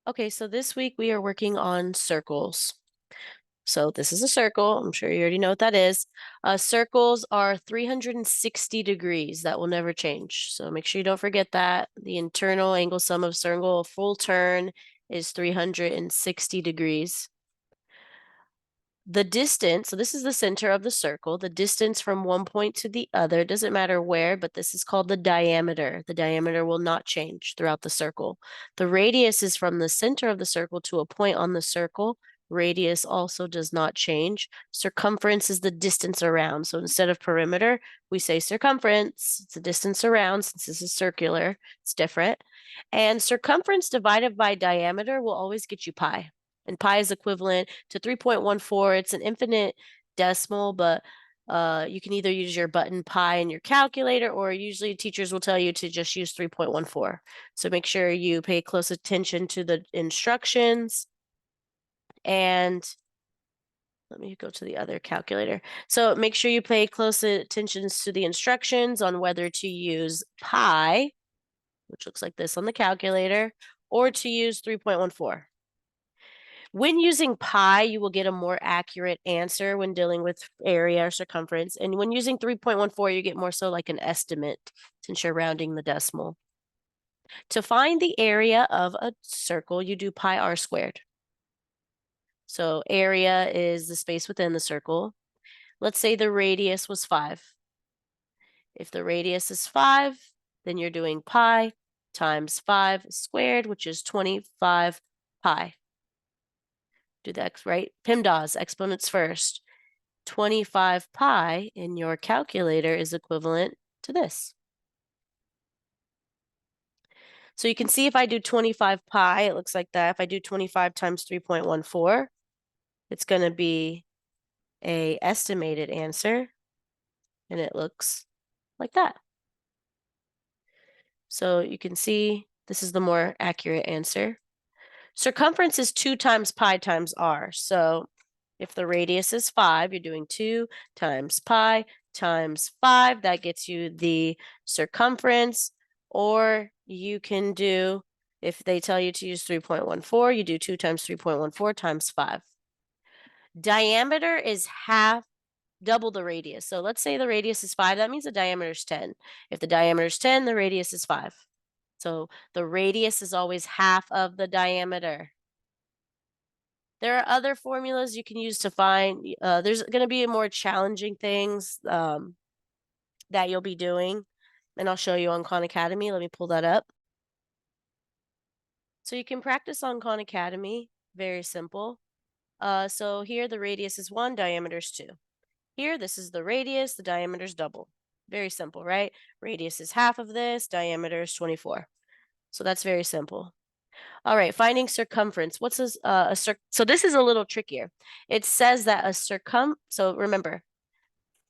Okay, so this week we are working on circles. So this is a circle. I'm sure you already know what that is. Circles are 360 degrees. That will never change. So make sure you don't forget that. The internal angle sum of circle, a full turn, is 360 degrees. The distance, so this is the center of the circle. The distance from one point to the other, doesn't matter where, but this is called the diameter. The diameter will not change throughout the circle. The radius is from the center of the circle to a point on the circle. Radius also does not change. Circumference is the distance around. So instead of perimeter, we say circumference. It's the distance around since this is circular. It's different. And circumference divided by diameter will always get you pi. And pi is equivalent to 3.14. It's an infinite decimal, but you can either use your button pi in your calculator, or usually teachers will tell you to just use 3.14. So make sure you pay close attention to the instructions. And let me go to the other calculator. So make sure you pay close attention to the instructions on whether to use pi, which looks like this on the calculator, or to use 3.14. When using pi, you will get a more accurate answer when dealing with area or circumference. And when using 3.14, you get more so like an estimate since you're rounding the decimal. To find the area of a circle, you do pi r squared. So area is the space within the circle. Let's say the radius was 5. If the radius is 5, then you're doing pi times 5 squared, which is 25 pi. Do that right. PEMDAS, exponents first. 25 pi in your calculator is equivalent to this. So you can see if I do 25 pi, it looks like that. If I do 25 times 3.14, it's going to be a estimated answer, and it looks like that. So you can see this is the more accurate answer. Circumference is 2 times pi times r. So if the radius is 5, you're doing 2 times pi times 5. That gets you the circumference. Or you can do, if they tell you to use 3.14, you do 2 times 3.14 times 5. Diameter is double the radius. So let's say the radius is 5. That means the diameter is 10. If the diameter is 10, the radius is 5. So the radius is always half of the diameter. There are other formulas you can use to find. There's going to be more challenging things that you'll be doing, and I'll show you on Khan Academy. Let me pull that up. So you can practice on Khan Academy. Very simple. So here the radius is 1, diameter is 2. Here, this is the radius, the diameter is double. Very simple, right? Radius is half of this, diameter is 24. So that's very simple. All right, finding circumference. What's this? So this is a little trickier. It says that so remember,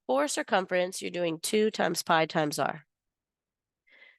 for circumference, you're doing 2 times pi times r.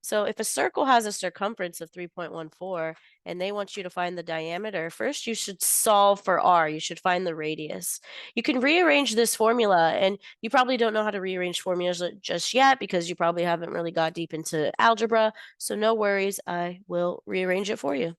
So if a circle has a circumference of 3.14 and they want you to find the diameter, first you should solve for r. You should find the radius. You can rearrange this formula, and you probably don't know how to rearrange formulas just yet because you probably haven't really got deep into algebra. So no worries, I will rearrange it for you.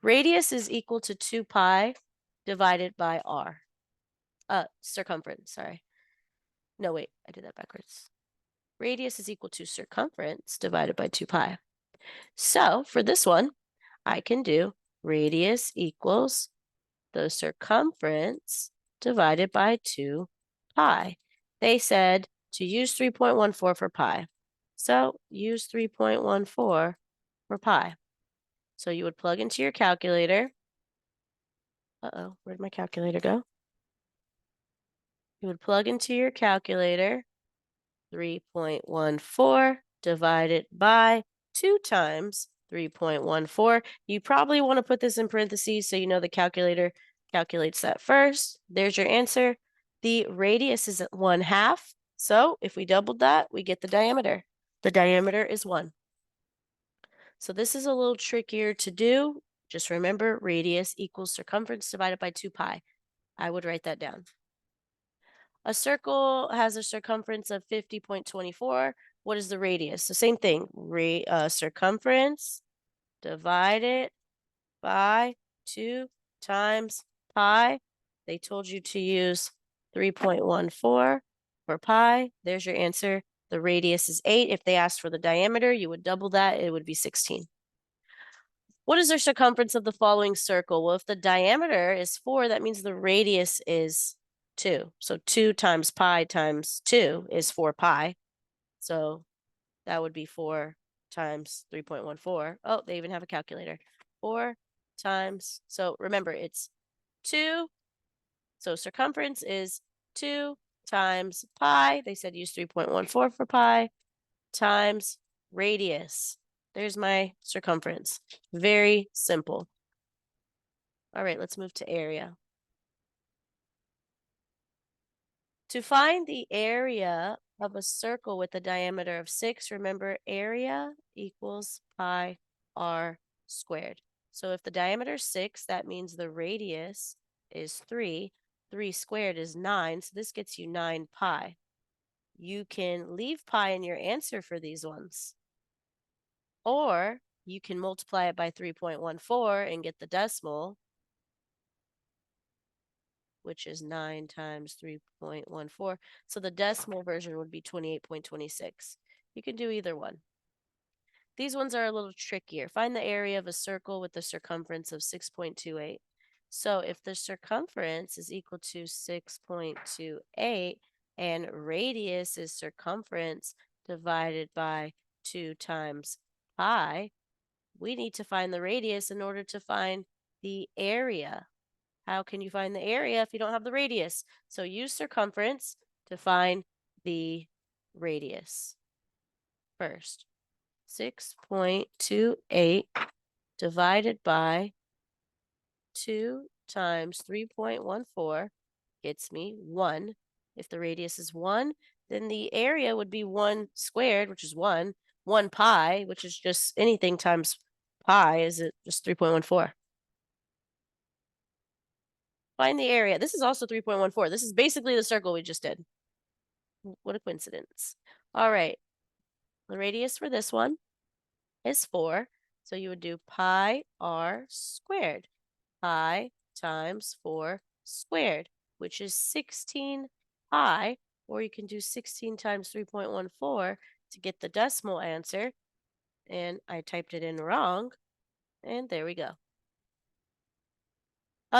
Radius is equal to 2 pi divided by r. Circumference, sorry. No, wait, I did that backwards. Radius is equal to circumference divided by 2 pi. So for this one, I can do radius equals the circumference divided by 2 pi. They said to use 3.14 for pi. So use 3.14 for pi. So you would plug into your calculator. Uh-oh, where'd my calculator go? You would plug into your calculator 3.14 divided by 2 times 3.14. You probably want to put this in parentheses so you know the calculator calculates that first. There's your answer. The radius is 1/2. So if we doubled that, we get the diameter. The diameter is 1. So this is a little trickier to do. Just remember, radius equals circumference divided by 2 pi. I would write that down. A circle has a circumference of 50.24. What is the radius? The same thing. Circumference divided by 2 times pi. They told you to use 3.14 for pi. There's your answer. The radius is 8. If they asked for the diameter, you would double that. It would be 16. What is the circumference of the following circle? Well, if the diameter is 4, that means the radius is 2. So 2 times pi times 2 is 4 pi. So that would be 4 times 3.14. Oh, they even have a calculator. 4 times, so remember, it's 2. So circumference is 2 times pi. They said use 3.14 for pi times radius. There's my circumference. Very simple. All right, let's move to area. To find the area of a circle with a diameter of 6, remember area equals pi r squared. So if the diameter is 6, that means the radius is 3. 3 squared is 9, so this gets you 9 pi. You can leave pi in your answer for these ones. Or you can multiply it by 3.14 and get the decimal, which is 9 times 3.14. So the decimal version would be 28.26. You can do either one. These ones are a little trickier. Find the area of a circle with a circumference of 6.28. So if the circumference is equal to 6.28 and radius is circumference divided by 2 times pi, we need to find the radius in order to find the area. How can you find the area if you don't have the radius? So use circumference to find the radius first. 6.28 divided by 2 times 3.14 gets me 1. If the radius is 1, then the area would be 1 squared, which is 1. 1 pi, which is just anything times pi, is it just 3.14. Find the area. This is also 3.14. This is basically the circle we just did. What a coincidence. All right. The radius for this one is 4. So you would do pi r squared. Pi times 4 squared, which is 16 pi. Or you can do 16 times 3.14 to get the decimal answer. And I typed it in wrong. And there we go.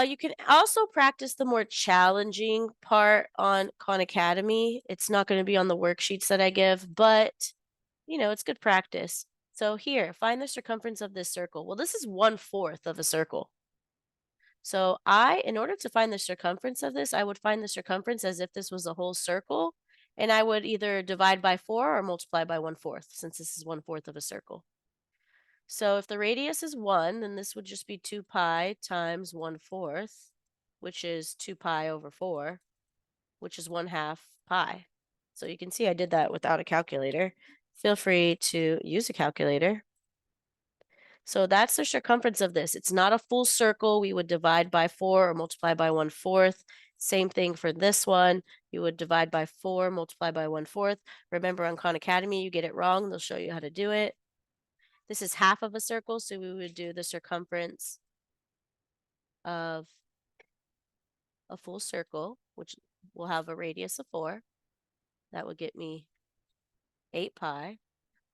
You can also practice the more challenging part on Khan Academy. It's not going to be on the worksheets that I give, but it's good practice. So here, find the circumference of this circle. Well, this is 1/4 of a circle. So in order to find the circumference of this, I would find the circumference as if this was a whole circle, and I would either divide by 4 or multiply by 1/4, since this is 1/4 of a circle. So if the radius is 1, then this would just be 2 pi times 1/4, which is 2 pi over 4, which is 1/2 pi. So you can see I did that without a calculator. Feel free to use a calculator. So that's the circumference of this. It's not a full circle. We would divide by 4 or multiply by 1/4. Same thing for this one. You would divide by 4, multiply by 1/4. Remember, on Khan Academy, you get it wrong. They'll show you how to do it. This is half of a circle, so we would do the circumference of a full circle, which will have a radius of 4. That would get me 8 pi.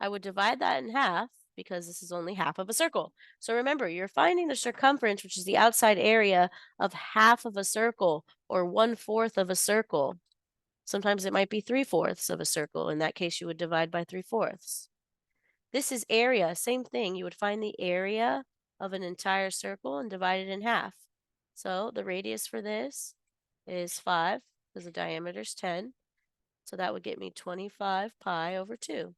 I would divide that in half because this is only half of a circle. So remember, you're finding the circumference, which is the outside area of half of a circle or 1/4 of a circle. Sometimes it might be 3/4 of a circle. In that case, you would divide by 3/4. This is area, same thing. You would find the area of an entire circle and divide it in half. So the radius for this is 5 because the diameter is 10. So that would get me 25 pi over 2.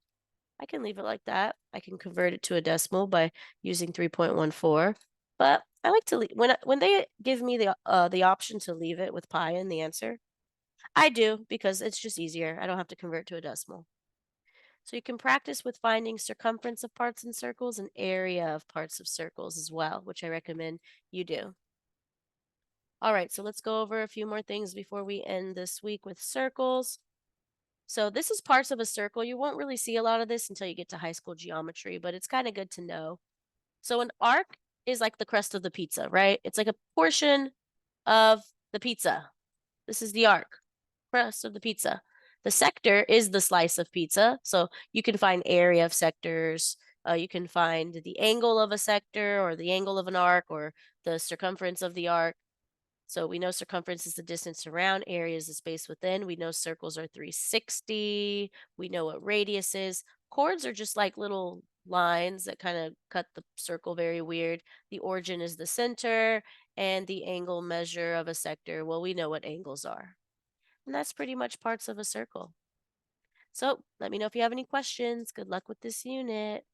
I can leave it like that. I can convert it to a decimal by using 3.14. But I like to leave, when they give me the option to leave it with pi in the answer, I do, because it's just easier. I don't have to convert to a decimal. So you can practice with finding circumference of parts in circles and area of parts of circles as well, which I recommend you do. All right, so let's go over a few more things before we end this week with circles. So this is parts of a circle. You won't really see a lot of this until you get to high school geometry, but it's kind of good to know. So an arc is like the crust of the pizza, right? It's like a portion of the pizza. This is the arc, crust of the pizza. The sector is the slice of pizza. So you can find area of sectors. You can find the angle of a sector or the angle of an arc or the circumference of the arc. So we know circumference is the distance around, area is the space within. We know circles are 360. We know what radius is. Chords are just like little lines that kind of cut the circle very weird. The origin is the center, and the angle measure of a sector. Well, we know what angles are. And that's pretty much parts of a circle. So let me know if you have any questions. Good luck with this unit.